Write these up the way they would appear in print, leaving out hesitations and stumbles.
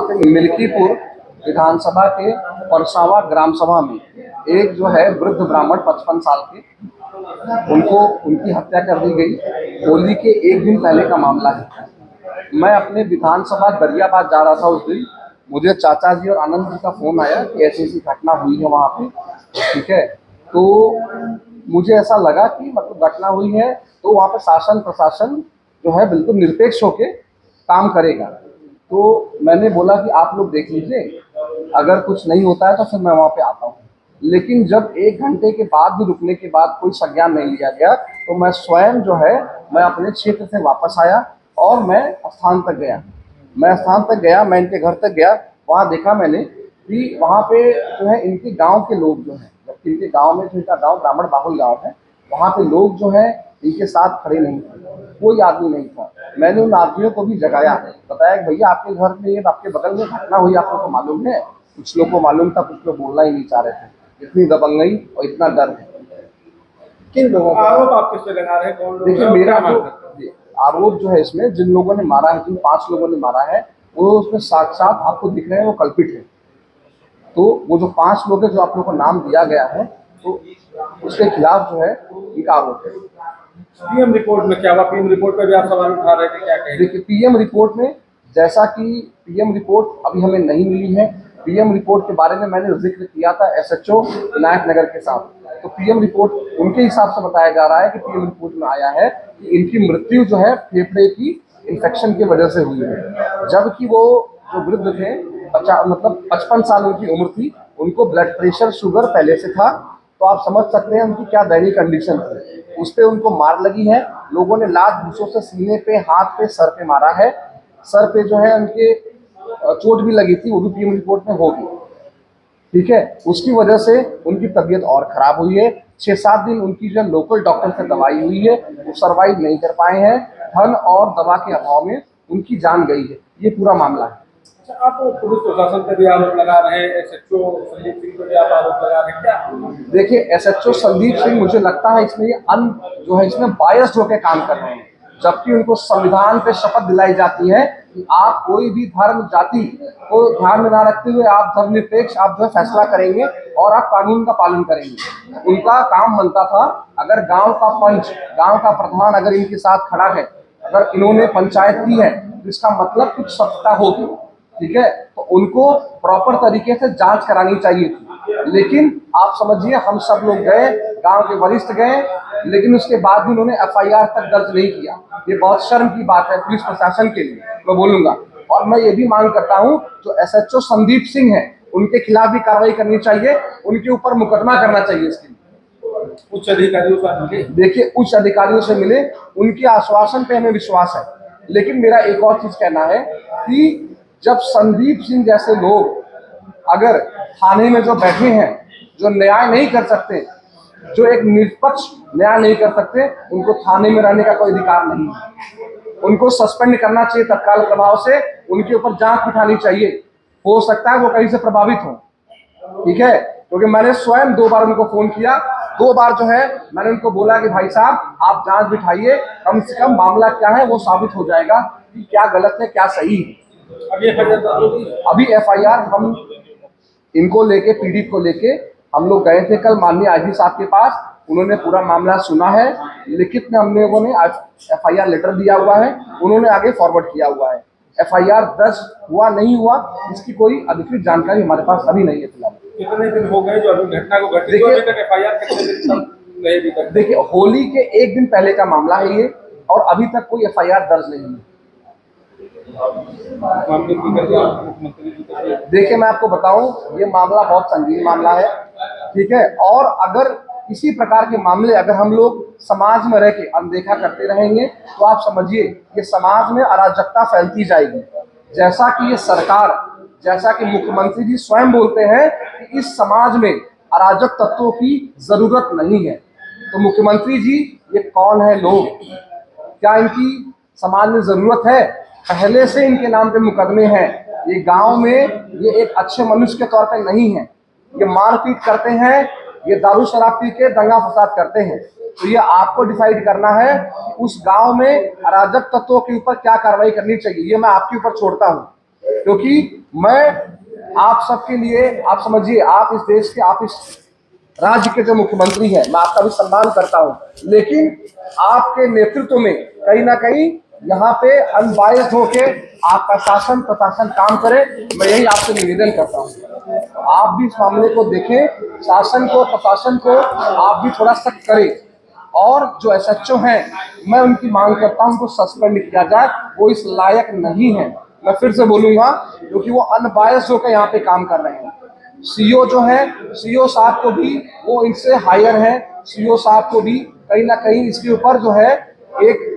पे मिल्कीपुर विधानसभा के परसावा ग्राम सभा में एक जो है वृद्ध ब्राह्मण 55 साल के, उनकी हत्या कर दी गई। होली के एक दिन पहले का मामला है। मैं अपने विधानसभा दरियाबाद जा रहा था उस दिन, मुझे चाचा जी और आनंद जी का फोन आया कि ऐसी ऐसी घटना हुई है वहाँ पे। ठीक है, तो मुझे ऐसा लगा कि मतलब घटना हुई है तो वहाँ पे शासन प्रशासन जो है बिल्कुल निरपेक्ष होके काम करेगा। तो मैंने बोला कि आप लोग देख लीजिए, अगर कुछ नहीं होता है तो फिर मैं वहाँ पे आता हूँ। लेकिन जब 1 घंटे के बाद भी रुकने के बाद कोई संज्ञान नहीं लिया गया तो मैं स्वयं जो है मैं अपने क्षेत्र से वापस आया और मैं स्थान तक गया। मैं इनके घर तक गया। वहाँ देखा मैंने कि वहाँ पे जो है इनके गांव के लोग जो हैं, जबकि इनके गांव में जो इनका गांव ब्राह्मण बाहुल गांव है, वहाँ पे लोग जो हैं इनके साथ खड़े नहीं थे, कोई आदमी नहीं था। मैंने उन आदमियों को भी जगाया, बताया कि भैया आपके घर में आपके बगल में घटना हुई, आप लोग को मालूम है? कुछ लोग को मालूम था, कुछ लोग बोलना ही नहीं चाह रहे थे। इतनी दबंगई और इतना डर है। किन लोगों का आरोप आप किस पे लगा रहे हैं? कौन लोग? देखिए, मेरा जो आरोप जो है इसमें, जिन लोगों ने मारा है, जिन 5 लोगों ने मारा है, वो उसमें साक्षात आपको दिख रहे हैं, वो कल्पित है। तो वो जो 5 लोग हैं जो आप लोगों को नाम दिया गया है, तो उसके खिलाफ जो है इनका आरोप है। पीएम रिपोर्ट में क्या हुआ? पीएम रिपोर्ट पे भी आप सवाल उठा रहे थे, क्या कहेंगे? देखिए, पीएम रिपोर्ट में, जैसा कि पीएम रिपोर्ट अभी हमें नहीं मिली है। पीएम रिपोर्ट के बारे में मैंने जिक्र किया था एसएचओ विनायक नगर के साथ। तो पीएम रिपोर्ट उनके हिसाब से बताया जा रहा है कि पीएम रिपोर्ट में आया है कि इनकी मृत्यु जो है फेफड़े की इन्फेक्शन की वजह से हुई है, जबकि वो जो वृद्ध थे 55 साल उनकी उम्र थी, उनको ब्लड प्रेशर शुगर पहले से था। तो आप समझ सकते हैं उनकी क्या दयनीय कंडीशन थी। उस पे उनको मार लगी है, लोगों ने लात घूंसों से सीने पे, हाथ पे, सर पे मारा है। सर पे जो है उनके चोट भी लगी थी, वो भी पीएम रिपोर्ट में होगी। ठीक है, उसकी वजह से उनकी तबीयत और खराब हुई है। 6-7 दिन उनकी जो लोकल डॉक्टर से दवाई हुई है, वो सर्वाइव नहीं कर पाए हैं। धन और दवा के अभाव में उनकी जान गई है। ये पूरा मामला है। अच्छा, आप पुलिस प्रशासन पे भी आरोप लगा रहे हैं, एसएचओ संदीप सिंह पे भी आप आरोप लगा रहे हैं, क्या? देखिए, एसएचओ संदीप सिंह, मुझे लगता है इसमें ये जो है इसमें बायस्ड होकर काम कर रहे हैं, जबकि उनको संविधान पे शपथ दिलाई जाती है कि आप कोई भी धर्म जाति को ध्यान में ना रखते हुए आप धर्मनिरपेक्ष आप जो है फैसला करेंगे और आप कानून का पालन करेंगे। उनका काम बनता था, अगर गांव का पंच, गांव का प्रधान अगर इनके साथ खड़ा है, अगर इन्होंने पंचायत की है, तो इसका मतलब कुछ सत्ता होगी। ठीक है, तो उनको प्रॉपर तरीके से जांच करानी चाहिए थी। लेकिन आप समझिए, हम सब लोग गए, गांव के वरिष्ठ गए, लेकिन उसके बाद भी उन्होंने एफआईआर तक दर्ज नहीं किया। ये बहुत शर्म की बात है पुलिस प्रशासन के लिए, मैं बोलूंगा। और मैं ये भी मांग करता हूं, जो एसएचओ संदीप सिंह है, उनके खिलाफ भी कार्रवाई करनी चाहिए, उनके ऊपर मुकदमा करना चाहिए इसके लिए। उच्च अधिकारियों से मिले? देखिए, उच्च अधिकारियों से मिले, उनके आश्वासन पे हमें विश्वास है। लेकिन मेरा एक और चीज कहना है कि जब संदीप सिंह जैसे लोग अगर थाने में जो बैठे हैं, जो न्याय नहीं कर सकते, जो एक निष्पक्ष न्याय नहीं कर सकते, उनको थाने में रहने का कोई अधिकार नहीं है। उनको सस्पेंड करना चाहिए तत्काल प्रभाव से, उनके ऊपर जांच बिठानी चाहिए। हो सकता है वो कहीं से प्रभावित हो। ठीक है, क्योंकि मैंने स्वयं 2 बार उनको फोन किया, 2 बार जो है मैंने उनको बोला कि भाई साहब आप जांच बिठाइए, कम से कम मामला क्या है वो साबित हो जाएगा कि क्या गलत है क्या सही है। अभी एफआईआर हम इनको लेके, पीड़ित को लेके हम लोग गए थे कल माननीय आईजी साहब के पास। उन्होंने पूरा मामला सुना है, लिखित में हमने उन्होंने एफआईआर लेटर दिया हुआ है, उन्होंने आगे फॉरवर्ड किया हुआ है। एफआईआर दर्ज हुआ नहीं हुआ इसकी कोई अधिकृत जानकारी हमारे पास अभी नहीं है फिलहाल। कितने दिन हो गए जो अभी घटना को घटित हुए, अभी तक एफआईआर कितने दिन तक नहीं दी गई? देखिए, होली के एक दिन पहले का मामला है ये, और अभी तक कोई एफआईआर दर्ज नहीं है। देखिए, मैं आपको बताऊं, ये मामला बहुत संगीन मामला है। ठीक है, और अगर इसी प्रकार के मामले अगर हम लोग समाज में रह के अनदेखा करते रहेंगे तो आप समझिए ये समाज में अराजकता फैलती जाएगी। जैसा कि ये सरकार, जैसा कि मुख्यमंत्री जी स्वयं बोलते हैं कि इस समाज में अराजक तत्वों की जरूरत नहीं है, तो मुख्यमंत्री जी ये कौन है लोग? क्या इनकी समाज में जरूरत है? पहले से इनके नाम पे मुकदमे हैं। ये गांव में ये एक अच्छे मनुष्य के तौर पे नहीं है। ये मारपीट करते हैं, ये दारू शराब पी के दंगा फसाद करते हैं। तो ये आपको डिसाइड करना है कि उस गांव में अराजक तत्वों के ऊपर क्या कार्रवाई करनी चाहिए, ये मैं आपके ऊपर छोड़ता हूँ। क्योंकि मैं आप सबके लिए, आप समझिए, आप इस देश के, आप इस राज्य के जो मुख्यमंत्री हैं, मैं आपका भी सम्मान करता हूं, लेकिन आपके नेतृत्व में कहीं ना कहीं यहाँ पे अनबायस्ड होके आपका शासन प्रशासन काम करे, मैं यही आपसे निवेदन करता हूँ। तो आप भी इस मामले को देखें, शासन को प्रशासन को आप भी थोड़ा सख्त करें, और जो एसएचओ हैं मैं उनकी मांग करता हूं उनको सस्पेंड किया जाए, वो इस लायक नहीं है। मैं फिर से बोलूंगा, क्योंकि वो अनबायस्ड होकर यहाँ पे काम कर रहे हैं। सीओ जो है, सीओ साहब को भी, वो इनसे हायर है, सीओ साहब को भी कहीं ना कहीं इसके ऊपर जो है एक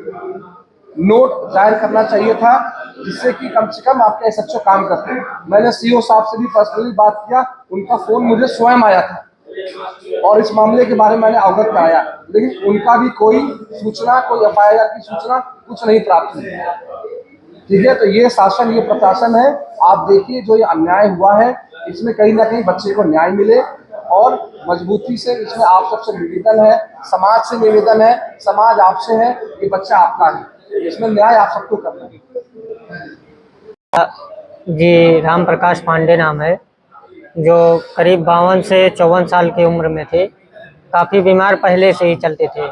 नोट जाहिर करना चाहिए था, जिससे कि कम से कम आपके एसएचओ काम करते हैं। मैंने सीओ साहब से भी पर्सनली बात किया, उनका फोन मुझे स्वयं आया था और इस मामले के बारे में मैंने अवगत कराया, लेकिन उनका भी कोई सूचना, कोई एफआईआर की सूचना कुछ नहीं प्राप्त हुई। ठीक है, तो ये शासन, ये प्रशासन है, आप देखिए जो ये अन्याय हुआ है, इसमें कहीं ना कहीं बच्चे को न्याय मिले, और मजबूती से इसमें आप सबसे निवेदन है, समाज से निवेदन है, समाज आपसे है, ये बच्चा आपका है, इसमें न्याय आप सबको करना है। जी, राम प्रकाश पांडे नाम है, जो करीब 52 से 54 साल की उम्र में थे। काफ़ी बीमार पहले से ही चलते थे।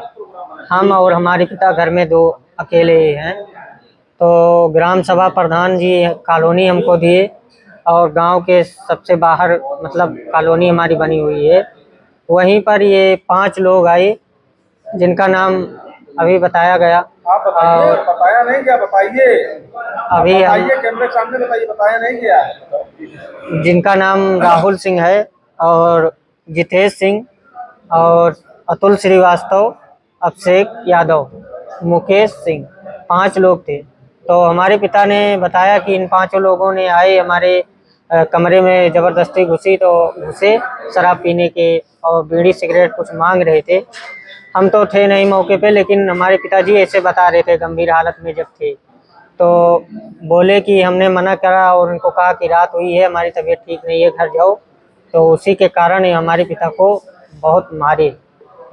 हम और हमारे पिता घर में 2 अकेले ही हैं। तो ग्राम सभा प्रधान जी कॉलोनी हमको दिए, और गांव के सबसे बाहर मतलब कॉलोनी हमारी बनी हुई है, वहीं पर ये 5 लोग आए जिनका नाम अभी बताया गया। आप बताइए, और बताया नहीं क्या? बताइए, अभी हम बताइए, कैमरे के सामने बताइए, बताया नहीं क्या? जिनका नाम राहुल सिंह है, और जितेश सिंह, और अतुल श्रीवास्तव, अभिषेक यादव, मुकेश सिंह, 5 लोग थे। तो हमारे पिता ने बताया कि इन 5 लोगों ने आए हमारे कमरे में, ज़बरदस्ती घुसे शराब पीने के, और बीड़ी सिगरेट कुछ मांग रहे थे। हम तो थे नहीं मौके पे, लेकिन हमारे पिताजी ऐसे बता रहे थे गंभीर हालत में जब थे। तो बोले कि हमने मना करा और उनको कहा कि रात हुई है, हमारी तबीयत ठीक नहीं है, घर जाओ। तो उसी के कारण ही हमारे पिता को बहुत मारे,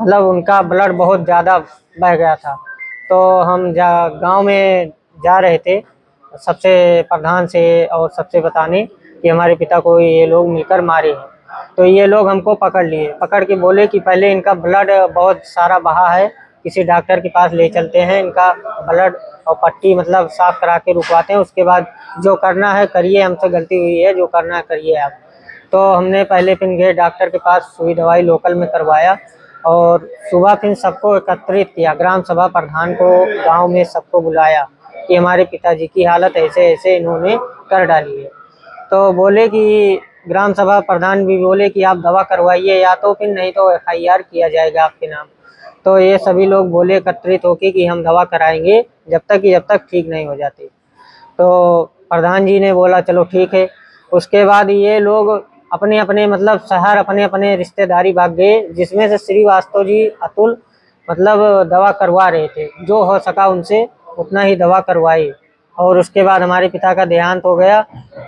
मतलब उनका ब्लड बहुत ज़्यादा बह गया था। तो हम गांव में जा रहे थे सबसे प्रधान से और सबसे बताने कि हमारे पिता को ये लोग मिलकर मारे हैं। तो ये लोग हमको पकड़ लिए, पकड़ के बोले कि पहले इनका ब्लड बहुत सारा बहा है, किसी डॉक्टर के पास ले चलते हैं, इनका ब्लड और पट्टी मतलब साफ करा के रुकवाते हैं, उसके बाद जो करना है करिए, हमसे गलती हुई है, जो करना है करिए आप। तो हमने पहले फिर गए डॉक्टर के पास, सुई दवाई लोकल में करवाया, और सुबह फिर सबको एकत्रित किया, ग्राम सभा प्रधान को गांव में सबको बुलाया कि हमारे पिताजी की हालत ऐसे ऐसे इन्होंने कर डाली है। तो बोले कि ग्राम सभा प्रधान भी बोले कि आप दवा करवाइए, या तो फिर नहीं तो एफआईआर किया जाएगा आपके नाम। तो ये सभी लोग बोले एकत्रित होकर कि हम दवा कराएंगे जब तक ठीक नहीं हो जाती। तो प्रधान जी ने बोला चलो ठीक है। उसके बाद ये लोग अपने अपने मतलब शहर, अपने अपने रिश्तेदारी भाग गए, जिसमें से श्रीवास्तव जी, अतुल मतलब दवा करवा रहे थे, जो हो सका उनसे उतना ही दवा करवाई। और उसके बाद हमारे पिता का देहांत हो गया।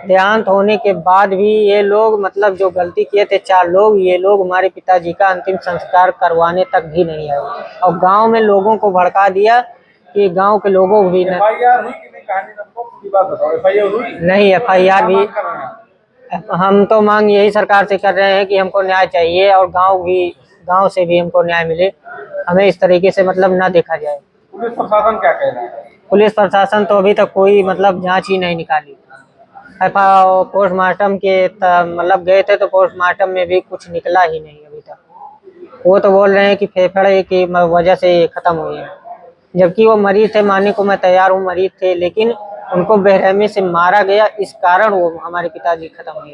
देहांत होने के बाद भी ये लोग मतलब जो गलती किए थे 4 लोग, ये लोग हमारे पिताजी का अंतिम संस्कार करवाने तक भी नहीं आए, और गांव में लोगों को भड़का दिया कि गांव के लोगों को भी एफआईआर हुई कि नहीं? कहानी हमको पूरी बात बताओ, एफआईआर हुई? नहीं, एफआईआर क्या भी मांग कर रहे हैं? हम तो मांग यही सरकार से कर रहे हैं कि हमको न्याय चाहिए, और गांव से भी हमको न्याय मिले, हमें इस तरीके से मतलब ना देखा जाए। पुलिस प्रशासन क्या कह रहा है? पुलिस प्रशासन तो अभी तक कोई मतलब जांच ही नहीं निकाली। पोस्टमार्टम के मतलब गए थे, तो पोस्टमार्टम में भी कुछ निकला ही नहीं अभी तक। वो तो बोल रहे हैं कि फेफड़े की वजह से खत्म हुई है, जबकि वो मरीज थे, मानने को मैं तैयार हूँ मरीज थे, लेकिन उनको बेरहमी से मारा गया, इस कारण वो हमारे पिताजी खत्म हुए।